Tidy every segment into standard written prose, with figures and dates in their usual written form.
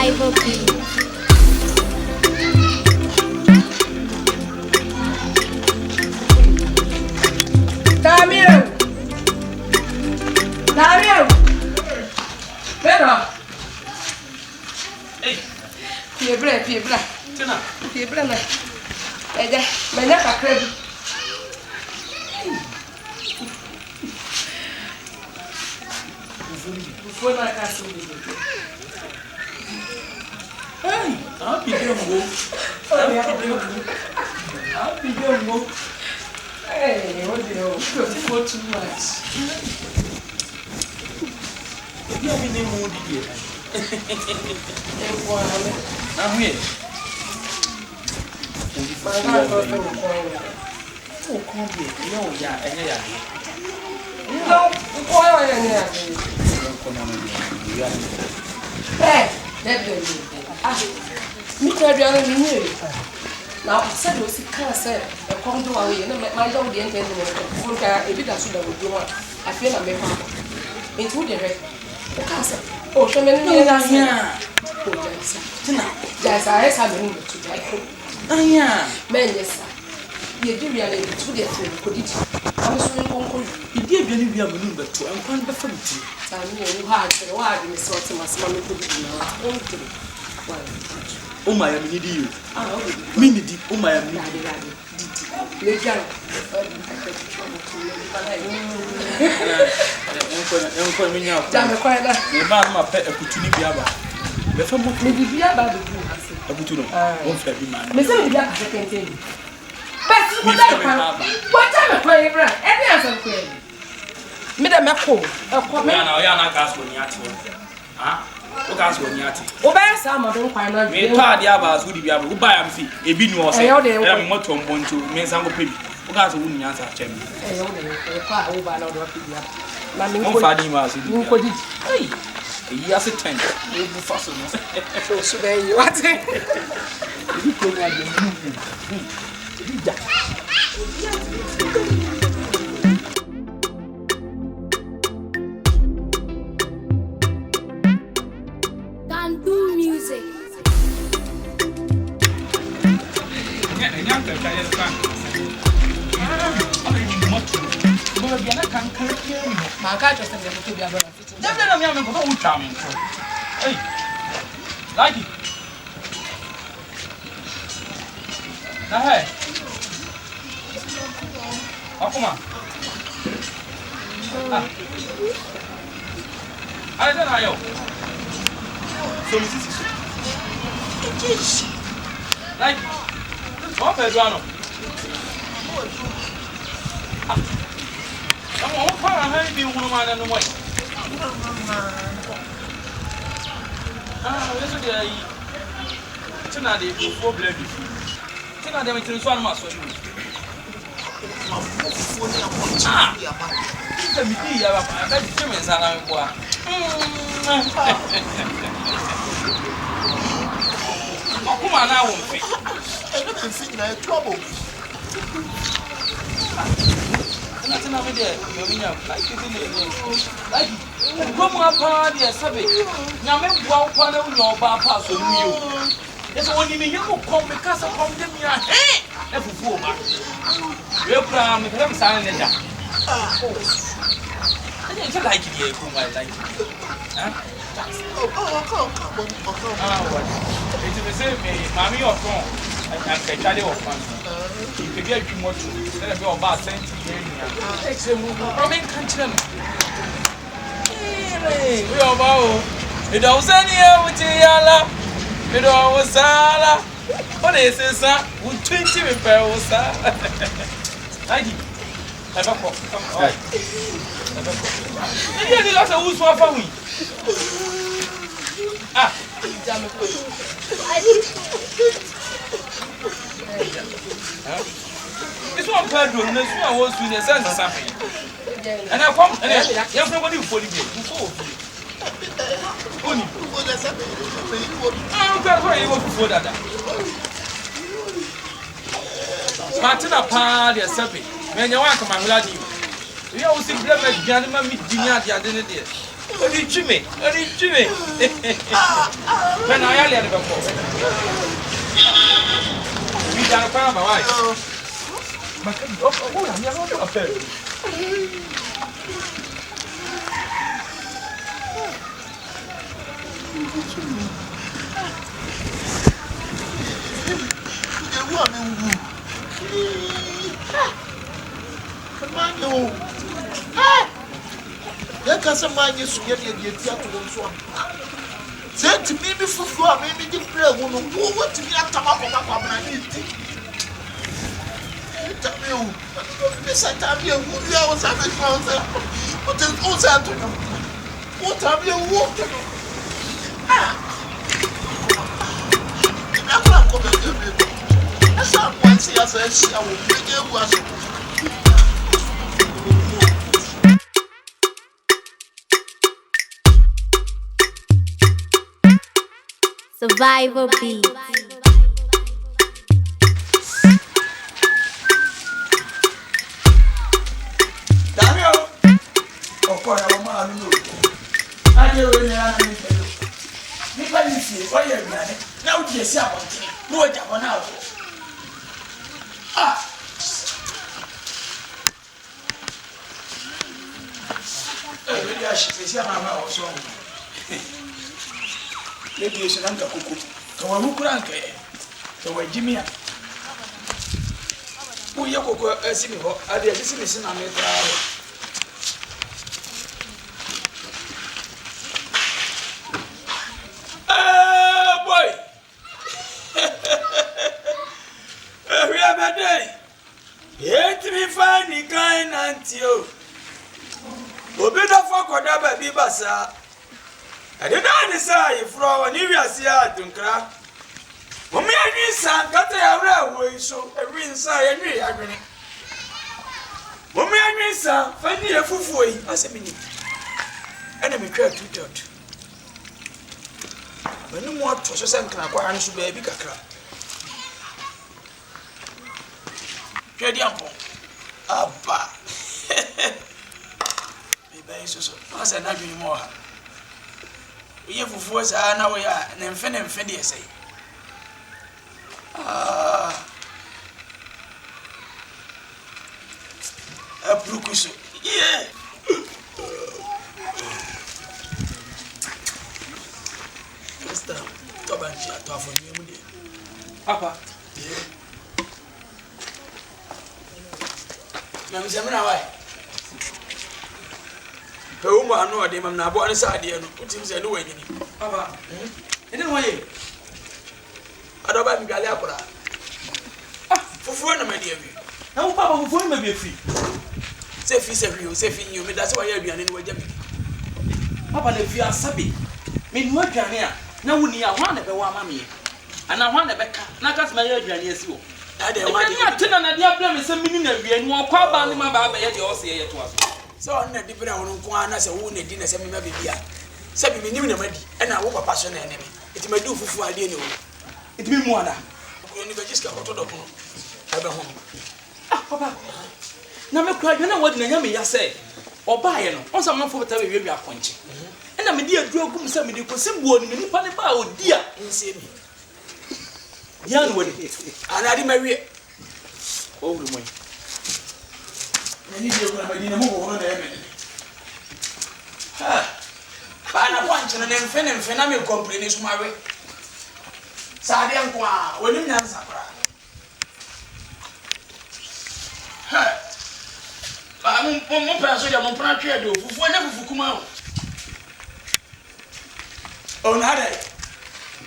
Ivo P. Damian! Better! Hey! Piebra. Tina! Piebra, my neck are crab. Before my castle. Hey! I'll be there, I'll be there, Hey, what do you for too much? You have been more dear. I'm here. Oh, come here. No, yeah. No, why are you? Hey, definitely. Me tell you, I'm here. Now, I said, was it can't say, a come to away, and my dog the end of a bit as soon as you want. I feel I'm a into the red. Oh, so many years are here. Yes, I have a minute to die. Yeah, Men, yes, sir. You do really to the could it? I'm swimming on. you did really be a maneuver to and find the family. You had a while in the sort of my small could be Oh, my, I need you. Mindy, oh, my, I'm not. Damn, quite a my pet, a opportunity. The family may be about a good man. Mr. Black, I can't tell you. What time of my brother? Every answer query. Madame Mako, a comment. Yana gas when you're ah, look as when you're Obey some of them final. We told the others would be able to buy them fee. A bit more say, I'm not on one to make some baby. Look as a woman answer, Chamber. No funny was it. You could it. Hey, yes, a tent. You will fasten. So, survey you what? Music. My cat just to be about it. Hey, like it. Hey, come on. I don't know. So, Mrs. Like, what Pedro? I'm all far ahead of woman and the way. This is tonight, before blood. Tonight, I'm going to one master. It's a big deal. Oh, come on now, I don't think I trouble. Nothing over there, like come up on the subject. Now, make one part of your bar pass on you. That's only me, you come because of them. Every fool, you're proud of them signing it. I didn't like it, whom I like. It is the same, Mammy or phone. I can tell you of you can get you more to let me about 20 years. Takes a move from in country. We are about it. Don't send you with Yala. It was Sala. What is this? Would 20 repair, sir? Thank you. Have a pop. You did not use one for me. Ah, damn this one Pedro, and this one was with the sense of something. And I come and everybody will follow me. I'm going to go before that. Martina Pad, your subject. When you want to my lady, you always see Blabber Janima meet Dinia the other day. Odi chime. When I am there before. We don't find my wife. But oh, I'm not a fair. Let us a man you get your theatre and so on. Said to me before I made me declare one of what to be at Tamako. This time you was having fun. What is also Antonio? What have you walked? That's not once he has a shower. Survivor Beat. Damio. Oh, boy, I'm not I do it. Nobody see why you're running. Now, yes, I want to. No, I don't know. Maybe I should say, I'm also. Maybe you should enter Kuku. Come on, who crank it? So, where Jimmy? Who you go see me? I did this in a minute. Bibasa. I did not decide from an area to crack. When me and his son got a railway, so every inside and agony. When me and his son find me a fufu as a minute. Enemy crowd to dirt. When you want to send Canaco to baby cacra. Crediampo. Abba. As I not anymore. We have force now we are an infinite fendi say. A brucus. Yeah. Mr. Tobanchi, for you. Papa. Mamma, why? Woman, no, I didn't know what I said. Put him said, no, Papa. I didn't want you. I don't buy me Galapora. For fun, my dear. Now, Papa, for me, be free. Say, you, that's why you're in the Papa, if you are Sabi, mean what you're here. Now, when you are one of the one, mammy, and I want a back, not as my urgent as you. I don't want you to know that you're blaming some meaning and walk out by my baby at your say it was. So on the different one as a wounded dinner, semi baby. Sabi me knew nobody, and I walk a passion enemy. It may do for idea. It be more than you just got to the home. Papa. Now, I cry, you know what Nami say, or buy it, or someone for the time we are punching. And I'm a dear drug, some of the possible many panel, dear, and see me. Young one, and I didn't marry. Oh, the way. And you will move on them. But I want an infinite phenomenal complaints my way. Sadian Qua, when you answer. I'm not prepared to do whenever you come out. Oh, Nada,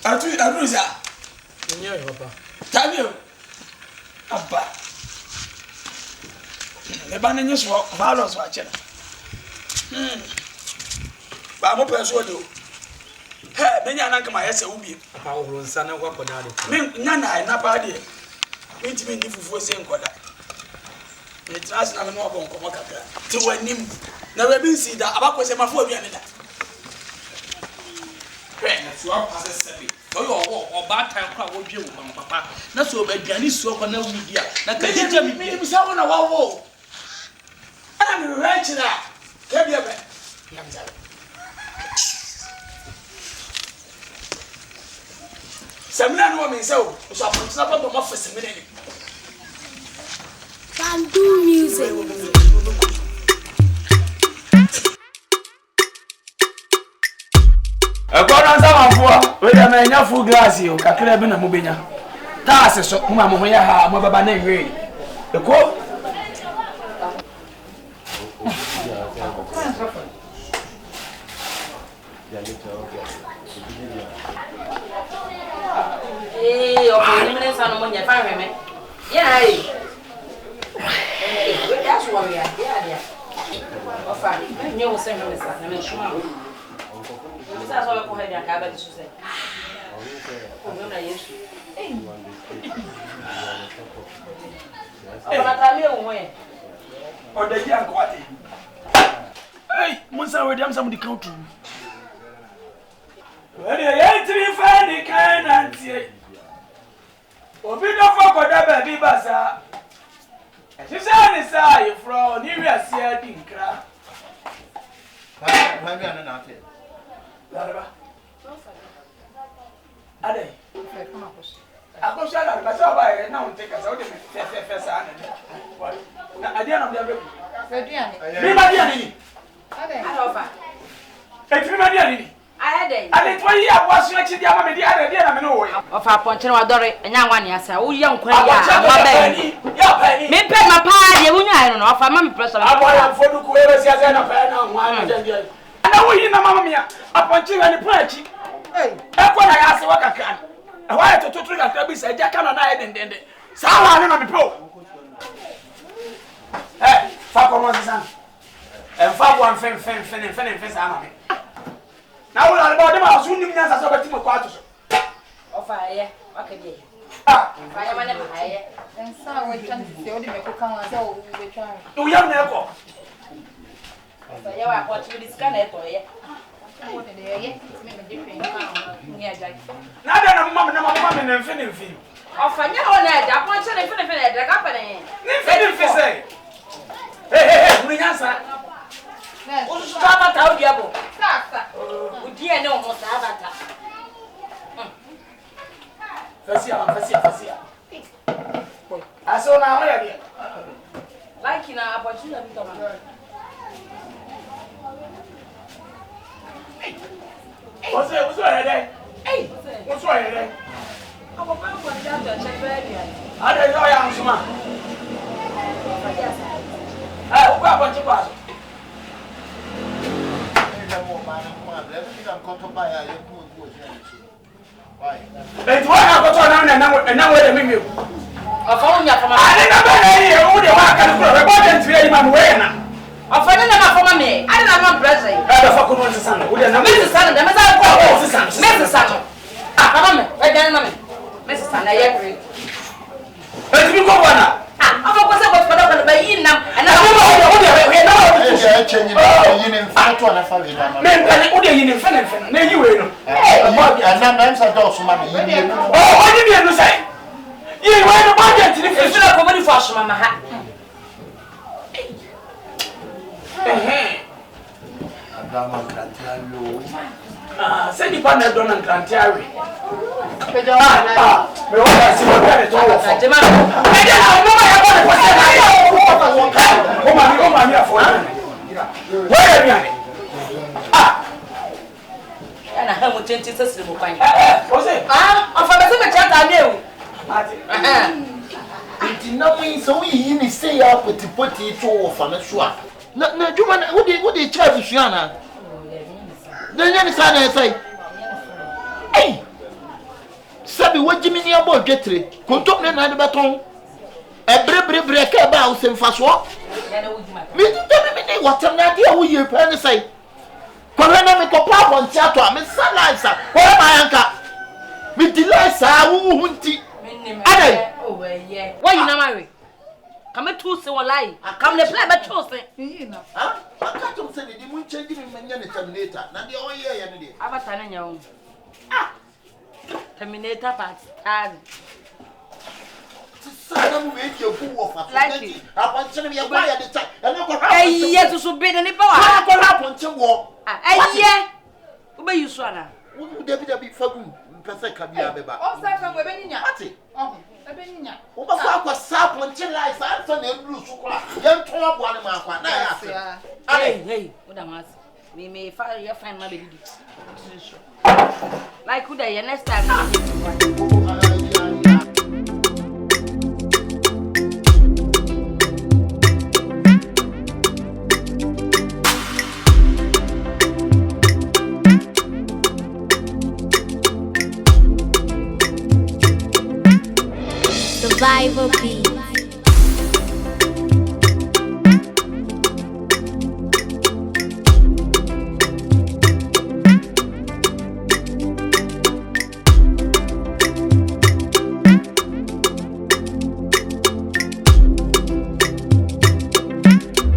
I do that. Tell you, Abba. The banning is for Valos watching. But I'm persuaded. Hey, then you're not my essay will be. How will son of what Nana, not bad. Meet me if you were saying what I. It's not a no one come to a nim. Never been seen that about was a maphobia. Swap as a seven. Or bad time crowd will be with Papa. Not so bad, Granny so on no media. That can tell me someone of our wall. I'm right to that. Tell you, Semina no me so appoint na papa mo for semina ni. Bandu music. Agora nzamafo, we dey menya full glass yo, kakra bi na mo benya. Ta ase so, mo ho ya ha, mo baba na hwe. Eko okay, you know no money, fine me. Yeah, that's what we are. Yeah. Ofa, you will send me something, I'm sure. That's all I call her, I bet you say. Oh, no, yes. Oh, but I tell you when. or the young quality. Hey, Musa, we am somebody count to. When you ain't to find the kind and say, Obi no for Koda baby basa. She said, "Say from New Year, see Dinkra." Maybe I'm not here. Ade. Ako siya la basa ba e na unte kasa o de fe sa na. Na ade na mbe be. Bi ma dia ni. Ade. Ofa. E ti ma dia ni. Ade. Ade to yi abo aso chi dia ma me dia ade dia na me no wo. Ofa ponche na wadore enya nwa ne asa. Wo ye nkwan ya. Wa ba ni. Ya pa ni. Me pe ma pa de wo nyaa no ofa ma me pressure. Abo ya fodu ku e be sia se na pa na nwa na dia dia. Ana wo yi na mama me ya. Aponche we ni pa chi. E ko na ya se wa kakra. E wa ya to kakra bi se dia kana na ye dendende. Sa wa na me po. Eh, fa ko mo sisan. E fa bo an fen sa na me. Na wo la ba de ma so nim nyansa so beti mo kwa to so. Ofa ye, wakede. Ah, Fa ye ma ne ma ye. Ensa we twan se o de me ko kan wa se o be twan. o ya na e ko. Ofa ye wa ko chi diska na e to ye. O de ye me different kan ni ajai. Na da na mama na mfen. Ofa nya ho na aja ponche ne fene e daga pa ne. Ni mfen say. Hey, mo nyansa. O su ta ba ta o dia bo. Sa. O dia ne o mo sa ba ta. Fasia. Aso na ho ya dia. Like na apochi na bito ma. Oso ya dai. Oso ya dai. Abo pa ko ja to che be dia. Ada yo ya nsuma. O kwa ponche kwa. Eti wa na koto na we de mimi. Ofa unya fa ma. Ade na ba na yi o de wa ka ko be bo de ntire yi ma no we na. Ofa ne na ma fa ma me. Ade na ma pressure. Da fa ko no sisan. O de na Me sisan da me sa ko. sisan. Me sisan. Ah, fa ma me. We dan na me. Me sisan na ye free. Eti mi ko bana. Ah, ofa ko se ko fa da ba yi nam. Na mo o de we na o de Ya chenye na yini mfato na fa we na. me mpani o de yi ni mfen na yi we no. Na msa do so ma yini. O ni bi enu sai. Yi we no ba de ntire fi. Fi na ko bari fa so ma ha. Adama kratalo. Se ni pa na do na nkrantiawe. Pejo na. Me o da si mo pere to wo fo. Jema. Me de na mo ma ya bo de ko se na ya o ma mi afo ya. Wo ya mi ani. Na ha mo tenti sesire mo kwan. O se. Ofa be se me chata na ewu. Nti na mo so yini say ya potipoti to wo fa na so a. Na djuma na wo de kira busua na. Na nya ni sa na sai. Ei. Sabi wajimi ni abo dwetre. Kontom ne na de beton. Ebre ka ba o se mfaso. Ya na wujima. Me ne watam na de wo ye pa ne sai. Kwara na me ko pa bon tiato a me salasa. Ko ma yanka. Me delay sa wo hunti. Adai. Oh ye. Why you na marry? Come to se walai. Come le play be to se. Yi na. Ah, akatum se di mun change me manya ne terminator. Na de o ye ya ne de. Abata na nya wo. Ah. Terminator part. Ah. Sana mu we die ku wo fa. Like it. Aponche ne ya gba ya de ta. Ene ko ha. Eh ye so be ne ba wa. Ha ko ha aponche wo. Ah, eh ye. Ube yusu ana. Wo David fagum. pese kabia beba o sa fa we beninya ati oh e beninya o ba fa kwa sa ponche lai sa so na eduru so kwa ye nto abo ane ma kwa na ya ase hey oda mas me fa your friend ma be didi like who there next time Survivor Beat.